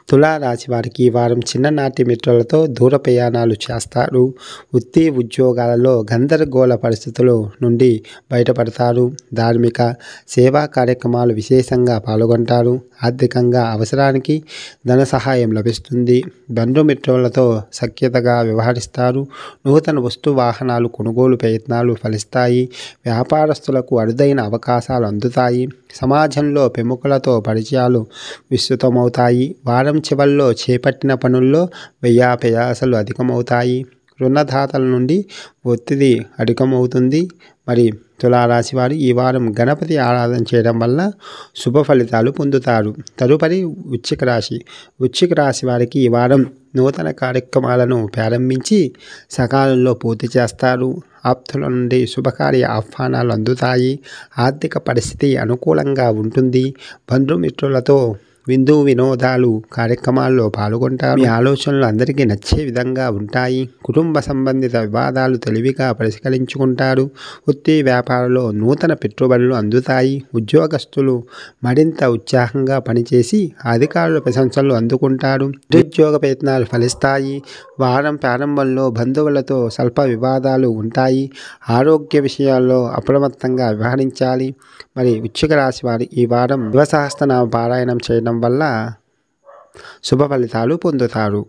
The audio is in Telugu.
తులారాశి వారికి ఈ వారం చిన్ననాటి మిత్రులతో దూర ప్రయాణాలు చేస్తారు. వృత్తి ఉద్యోగాలలో గందరగోళ పరిస్థితుల నుండి బయటపడతారు. ధార్మిక సేవా కార్యక్రమాలు విశేషంగా పాల్గొంటారు. ఆర్థికంగా అవసరానికి ధన సహాయం లభిస్తుంది. బంధుమిత్రులతో సఖ్యతగా వ్యవహరిస్తారు. నూతన వస్తు వాహనాలు కొనుగోలు ప్రయత్నాలు ఫలిస్తాయి. వ్యాపారస్తులకు అరుదైన అవకాశాలు అందుతాయి. సమాజంలో ప్రముఖులతో పరిచయాలు విస్తృతమవుతాయి. వారం చివరిలో చేపట్టిన పనుల్లో వ్యయాప్రయాసాలు అధికమవుతాయి. రుణదాతల నుండి ఒత్తిడి అధికమవుతుంది. మరి తులారాశి వారు ఈ వారం గణపతి ఆరాధన చేయడం వల్ల శుభ ఫలితాలు పొందుతారు. తదుపరి వృశ్చిక రాశి. వృశ్చిక రాశి వారికి ఈ వారం నూతన కార్యక్రమాలను ప్రారంభించి సకాలంలో పూర్తి చేస్తారు. ఆప్తుల నుండి శుభకార్య ఆహ్వానాలు అందుతాయి. ఆర్థిక పరిస్థితి అనుకూలంగా ఉంటుంది. బంధుమిత్రులతో విందు వినోదాలు కార్యక్రమాల్లో పాల్గొంటారు. మీ ఆలోచనలు అందరికీ నచ్చే విధంగా ఉంటాయి. కుటుంబ సంబంధిత వివాదాలు తెలివిగా పరిష్కరించుకుంటారు. వృత్తి వ్యాపారంలో నూతన పెట్టుబడులు అందుతాయి. ఉద్యోగస్తులు మరింత ఉత్సాహంగా పనిచేసి అధికారుల ప్రశంసలు అందుకుంటారు. నిరుద్యోగ ప్రయత్నాలు ఫలిస్తాయి. వారం ప్రారంభంలో బంధువులతో స్వల్ప వివాదాలు ఉంటాయి. ఆరోగ్య విషయాల్లో అప్రమత్తంగా వ్యవహరించాలి. మరి వృశ్చిక రాశి వారి ఈ వారం శివ సహస్రనామ పారాయణం చేయడం వల్ల శుభ ఫలితాలు పొందుతారు.